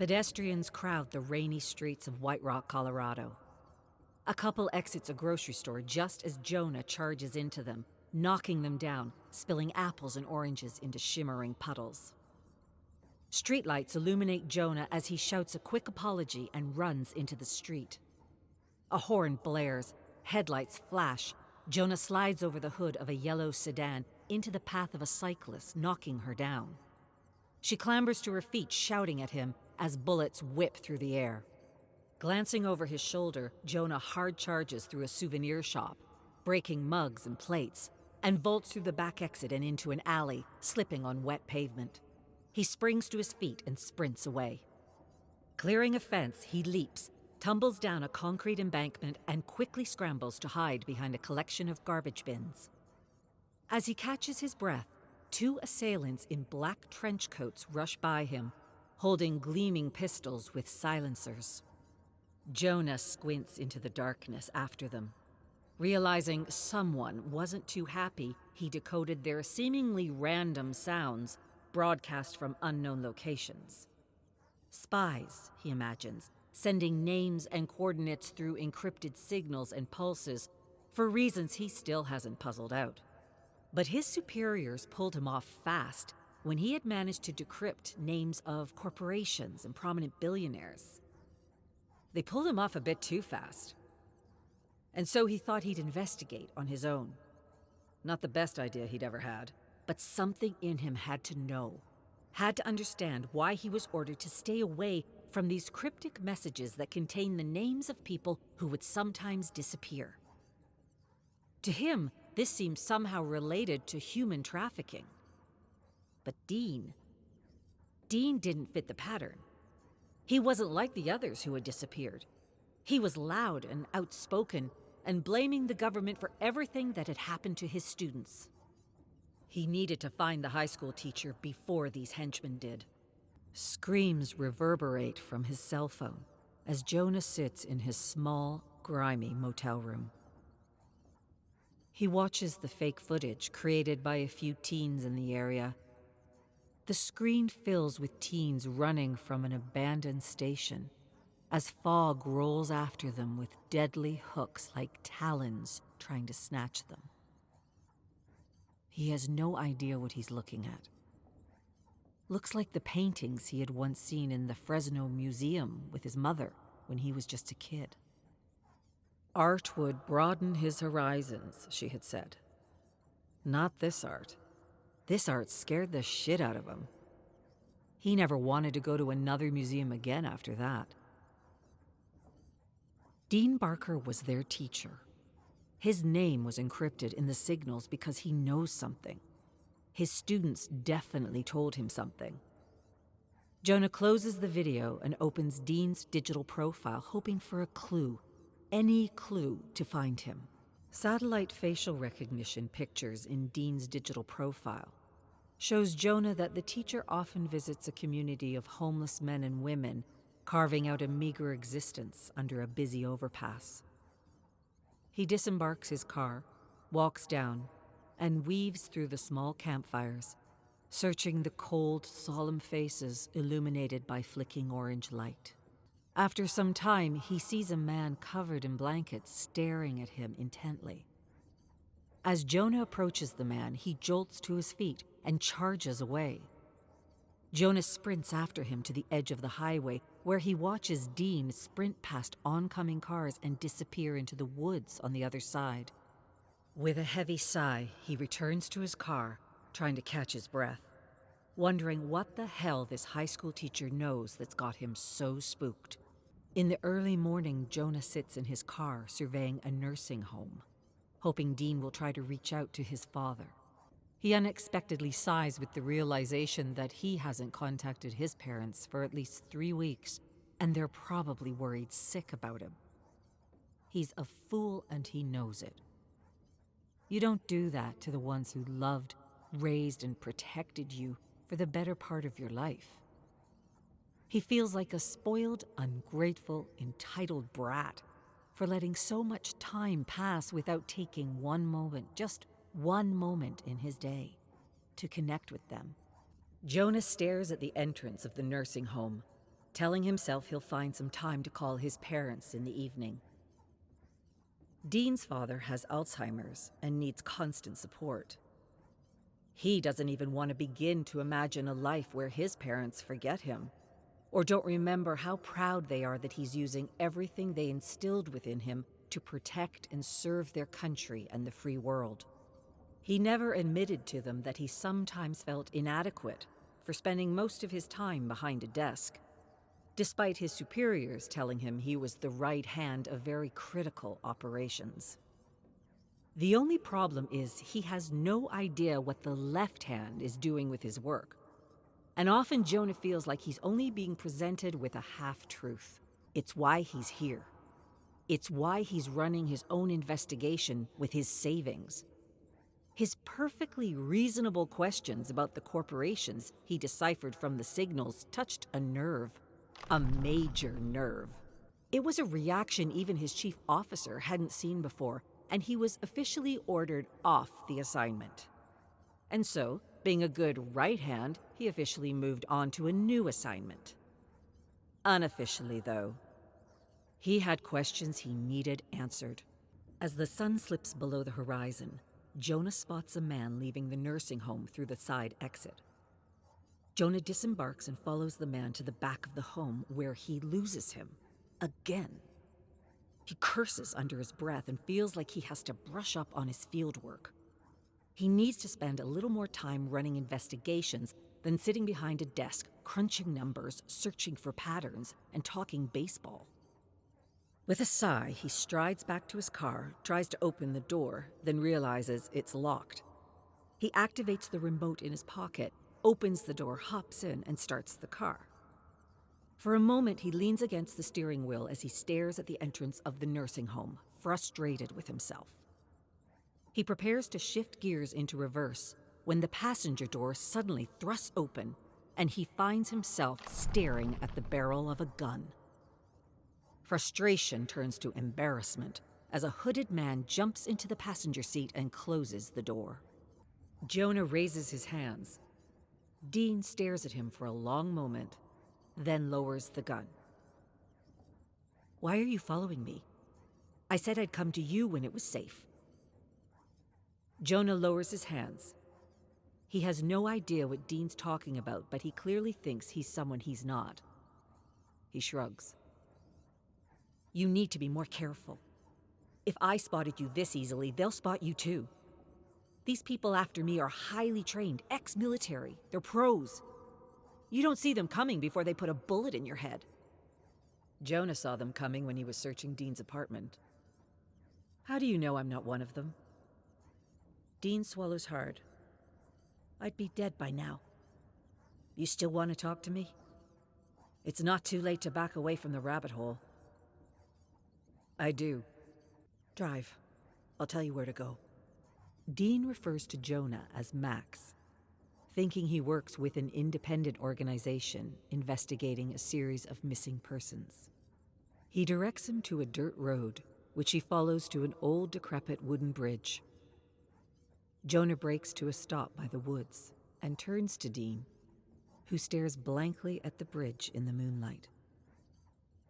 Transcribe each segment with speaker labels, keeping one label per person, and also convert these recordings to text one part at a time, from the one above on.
Speaker 1: Pedestrians crowd the rainy streets of White Rock, Colorado. A couple exits a grocery store just as Jonah charges into them, knocking them down, spilling apples and oranges into shimmering puddles. Streetlights illuminate Jonah as he shouts a quick apology and runs into the street. A horn blares, headlights flash. Jonah slides over the hood of a yellow sedan into the path of a cyclist, knocking her down. She clambers to her feet, shouting at him as bullets whip through the air. Glancing over his shoulder, Jonah hard charges through a souvenir shop, breaking mugs and plates, and vaults through the back exit and into an alley, slipping on wet pavement. He springs to his feet and sprints away. Clearing a fence, he leaps, tumbles down a concrete embankment, and quickly scrambles to hide behind a collection of garbage bins. As he catches his breath, two assailants in black trench coats rush by him, holding gleaming pistols with silencers. Jonah squints into the darkness after them. Realizing someone wasn't too happy, he decoded their seemingly random sounds broadcast from unknown locations. Spies, he imagines, sending names and coordinates through encrypted signals and pulses for reasons he still hasn't puzzled out. But his superiors pulled him off fast when he had managed to decrypt names of corporations and prominent billionaires. They pulled him off a bit too fast. And so he thought he'd investigate on his own. Not the best idea he'd ever had, but something in him had to know, had to understand why he was ordered to stay away from these cryptic messages that contain the names of people who would sometimes disappear. To him, this seemed somehow related to human trafficking. But Dean didn't fit the pattern. He wasn't like the others who had disappeared. He was loud and outspoken and blaming the government for everything that had happened to his students. He needed to find the high school teacher before these henchmen did. Screams reverberate from his cell phone as Jonah sits in his small, grimy motel room. He watches the fake footage created by a few teens in the area. The screen fills with teens running from an abandoned station as fog rolls after them with deadly hooks like talons trying to snatch them. He has no idea what he's looking at. Looks like the paintings he had once seen in the Fresno Museum with his mother when he was just a kid. Art would broaden his horizons, she had said. Not this art. This art scared the shit out of him. He never wanted to go to another museum again after that. Dean Barker was their teacher. His name was encrypted in the signals because he knows something. His students definitely told him something. Jonah closes the video and opens Dean's digital profile, hoping for a clue, any clue to find him. Satellite facial recognition pictures in Dean's digital profile shows Jonah that the teacher often visits a community of homeless men and women, carving out a meager existence under a busy overpass. He disembarks his car, walks down, and weaves through the small campfires, searching the cold, solemn faces illuminated by flicking orange light. After some time, he sees a man covered in blankets staring at him intently. As Jonah approaches the man, he jolts to his feet and charges away. Jonah sprints after him to the edge of the highway, where he watches Dean sprint past oncoming cars and disappear into the woods on the other side. With a heavy sigh, he returns to his car, trying to catch his breath, wondering what the hell this high school teacher knows that's got him so spooked. In the early morning, Jonah sits in his car surveying a nursing home, hoping Dean will try to reach out to his father. He unexpectedly sighs with the realization that he hasn't contacted his parents for at least 3 weeks, and they're probably worried sick about him. He's a fool and he knows it. You don't do that to the ones who loved, raised, and protected you for the better part of your life. He feels like a spoiled, ungrateful, entitled brat for letting so much time pass without taking one moment, just one moment in his day, to connect with them. Jonah stares at the entrance of the nursing home, telling himself he'll find some time to call his parents in the evening. Dean's father has Alzheimer's and needs constant support. He doesn't even want to begin to imagine a life where his parents forget him, or don't remember how proud they are that he's using everything they instilled within him to protect and serve their country and the free world. He never admitted to them that he sometimes felt inadequate for spending most of his time behind a desk, despite his superiors telling him he was the right hand of very critical operations. The only problem is he has no idea what the left hand is doing with his work. And often Jonah feels like he's only being presented with a half-truth. It's why he's here. It's why he's running his own investigation with his savings. His perfectly reasonable questions about the corporations he deciphered from the signals touched a nerve. A major nerve. It was a reaction even his chief officer hadn't seen before, and he was officially ordered off the assignment. And so, being a good right hand, he officially moved on to a new assignment. Unofficially, though, he had questions he needed answered. As the sun slips below the horizon, Jonah spots a man leaving the nursing home through the side exit. Jonah disembarks and follows the man to the back of the home, where he loses him. Again. He curses under his breath and feels like he has to brush up on his field work. He needs to spend a little more time running investigations than sitting behind a desk, crunching numbers, searching for patterns, and talking baseball. With a sigh, he strides back to his car, tries to open the door, then realizes it's locked. He activates the remote in his pocket, opens the door, hops in, and starts the car. For a moment, he leans against the steering wheel as he stares at the entrance of the nursing home, frustrated with himself. He prepares to shift gears into reverse when the passenger door suddenly thrusts open and he finds himself staring at the barrel of a gun. Frustration turns to embarrassment as a hooded man jumps into the passenger seat and closes the door. Jonah raises his hands. Dean stares at him for a long moment, then lowers the gun. "Why are you following me? I said I'd come to you when it was safe." Jonah lowers his hands. He has no idea what Dean's talking about, but he clearly thinks he's someone he's not. He shrugs. "You need to be more careful. If I spotted you this easily, they'll spot you too. These people after me are highly trained, ex-military. They're pros. You don't see them coming before they put a bullet in your head." Jonah saw them coming when he was searching Dean's apartment. "How do you know I'm not one of them?" Dean swallows hard. "I'd be dead by now. You still want to talk to me? It's not too late to back away from the rabbit hole." "I do. Drive. I'll tell you where to go." Dean refers to Jonah as Max, thinking he works with an independent organization investigating a series of missing persons. He directs him to a dirt road, which he follows to an old, decrepit wooden bridge. Jonah brakes to a stop by the woods and turns to Dean, who stares blankly at the bridge in the moonlight.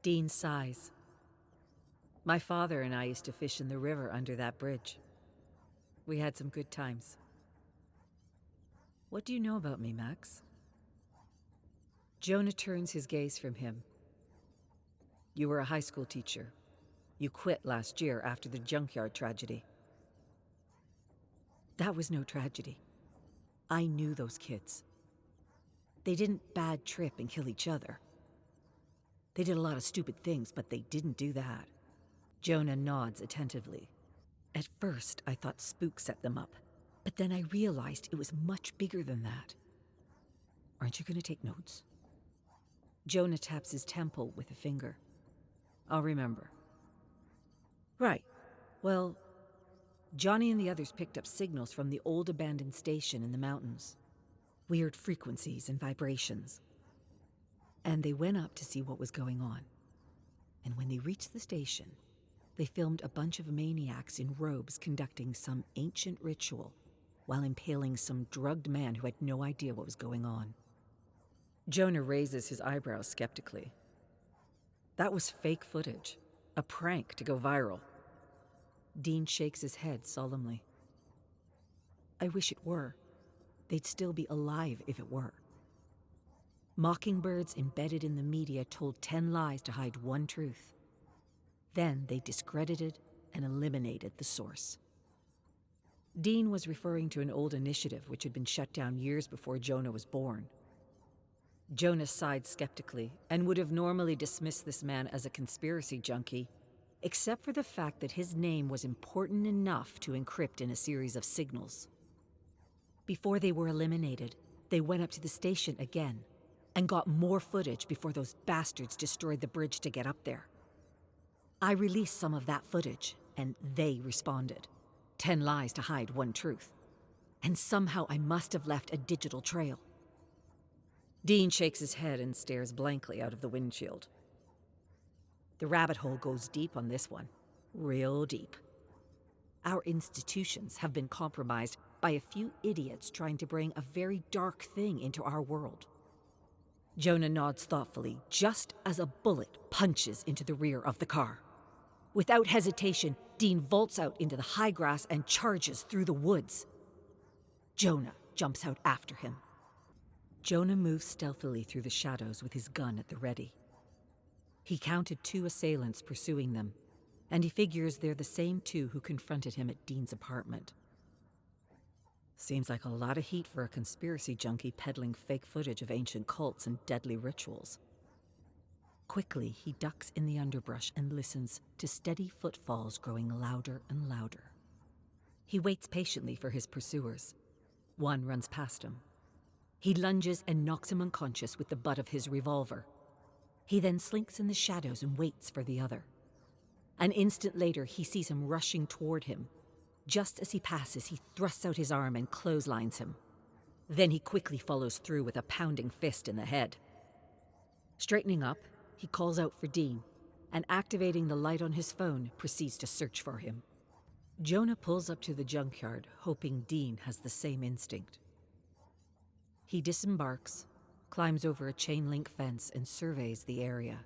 Speaker 1: Dean sighs. "My father and I used to fish in the river under that bridge. We had some good times." "What do you know about me, Max?" Jonah turns his gaze from him. "You were a high school teacher. You quit last year after the junkyard tragedy." "That was no tragedy. I knew those kids. They didn't bad trip and kill each other. They did a lot of stupid things, but they didn't do that." Jonah nods attentively. "At first, I thought spooks set them up, but then I realized it was much bigger than that. Aren't you going to take notes?" Jonah taps his temple with a finger. "I'll remember." "Right. Well, Johnny and the others picked up signals from the old abandoned station in the mountains. Weird frequencies and vibrations. And they went up to see what was going on. And when they reached the station, they filmed a bunch of maniacs in robes conducting some ancient ritual while impaling some drugged man who had no idea what was going on. Jonah raises his eyebrows skeptically. That was fake footage, a prank to go viral. Dean shakes his head solemnly. I wish it were. They'd still be alive if it were. Mockingbirds embedded in the media told 10 lies to hide one truth. Then they discredited and eliminated the source. Dean was referring to an old initiative which had been shut down years before Jonah was born. Jonah sighed skeptically and would have normally dismissed this man as a conspiracy junkie, except for the fact that his name was important enough to encrypt in a series of signals. Before they were eliminated, they went up to the station again and got more footage before those bastards destroyed the bridge to get up there. I released some of that footage, and they responded. 10 lies to hide one truth. And somehow I must have left a digital trail. Dean shakes his head and stares blankly out of the windshield. The rabbit hole goes deep on this one. Real deep. Our institutions have been compromised by a few idiots trying to bring a very dark thing into our world. Jonah nods thoughtfully, just as a bullet punches into the rear of the car. Without hesitation, Dean vaults out into the high grass and charges through the woods. Jonah jumps out after him. Jonah moves stealthily through the shadows with his gun at the ready. He counted 2 assailants pursuing them, and he figures they're the same 2 who confronted him at Dean's apartment. Seems like a lot of heat for a conspiracy junkie peddling fake footage of ancient cults and deadly rituals. Quickly, he ducks in the underbrush and listens to steady footfalls growing louder and louder. He waits patiently for his pursuers. One runs past him. He lunges and knocks him unconscious with the butt of his revolver. He then slinks in the shadows and waits for the other. An instant later, he sees him rushing toward him. Just as he passes, he thrusts out his arm and clotheslines him. Then he quickly follows through with a pounding fist in the head. Straightening up, he calls out for Dean, and activating the light on his phone, proceeds to search for him. Jonah pulls up to the junkyard, hoping Dean has the same instinct. He disembarks, climbs over a chain-link fence, and surveys the area.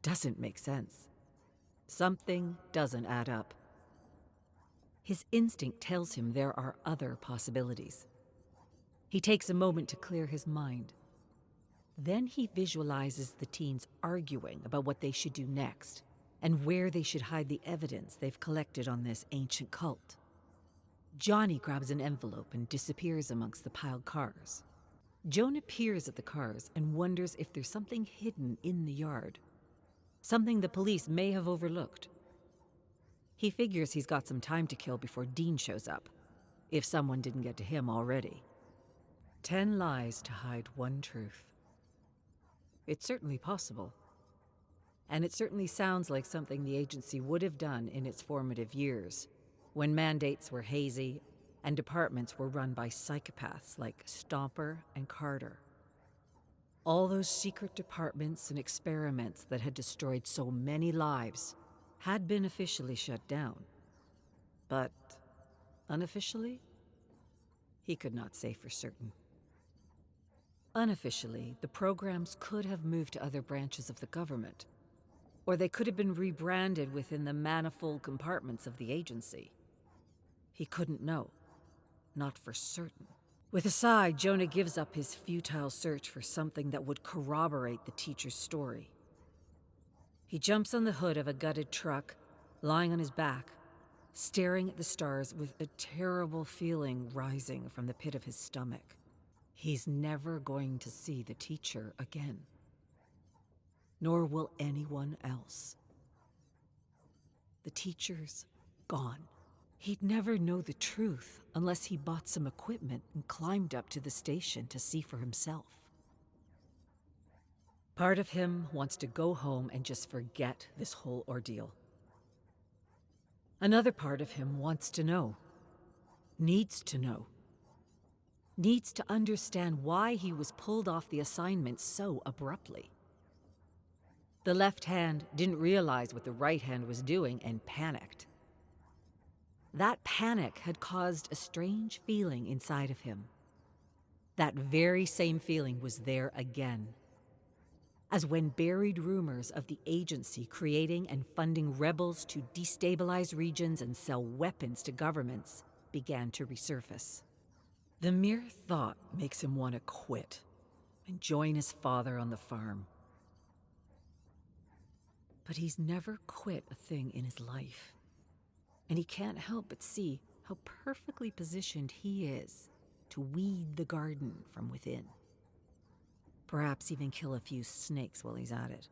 Speaker 1: Doesn't make sense. Something doesn't add up. His instinct tells him there are other possibilities. He takes a moment to clear his mind. Then he visualizes the teens arguing about what they should do next and where they should hide the evidence they've collected on this ancient cult. Johnny grabs an envelope and disappears amongst the piled cars. Jonah peers at the cars and wonders if there's something hidden in the yard. Something the police may have overlooked. He figures he's got some time to kill before Dean shows up, if someone didn't get to him already. 10 lies to hide one truth. It's certainly possible. And it certainly sounds like something the agency would have done in its formative years, when mandates were hazy and departments were run by psychopaths like Stomper and Carter. All those secret departments and experiments that had destroyed so many lives had been officially shut down. But unofficially, he could not say for certain. Unofficially, the programs could have moved to other branches of the government, or they could have been rebranded within the manifold compartments of the agency. He couldn't know, not for certain. With a sigh, Jonah gives up his futile search for something that would corroborate the teacher's story. He jumps on the hood of a gutted truck, lying on his back, staring at the stars with a terrible feeling rising from the pit of his stomach. He's never going to see the teacher again. Nor will anyone else. The teacher's gone. He'd never know the truth unless he bought some equipment and climbed up to the station to see for himself. Part of him wants to go home and just forget this whole ordeal. Another part of him wants to know. Needs to know. Needs to understand why he was pulled off the assignment so abruptly. The left hand didn't realize what the right hand was doing and panicked. That panic had caused a strange feeling inside of him. That very same feeling was there again. As when buried rumors of the agency creating and funding rebels to destabilize regions and sell weapons to governments began to resurface. The mere thought makes him want to quit and join his father on the farm. But he's never quit a thing in his life. And he can't help but see how perfectly positioned he is to weed the garden from within. Perhaps even kill a few snakes while he's at it.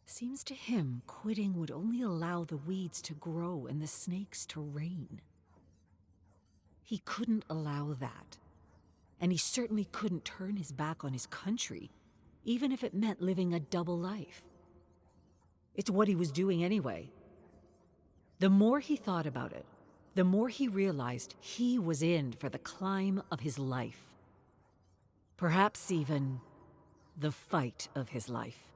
Speaker 1: Seems to him quitting would only allow the weeds to grow and the snakes to reign. He couldn't allow that. And he certainly couldn't turn his back on his country, even if it meant living a double life. It's what he was doing anyway. The more he thought about it, the more he realized he was in for the climb of his life. Perhaps even the fight of his life.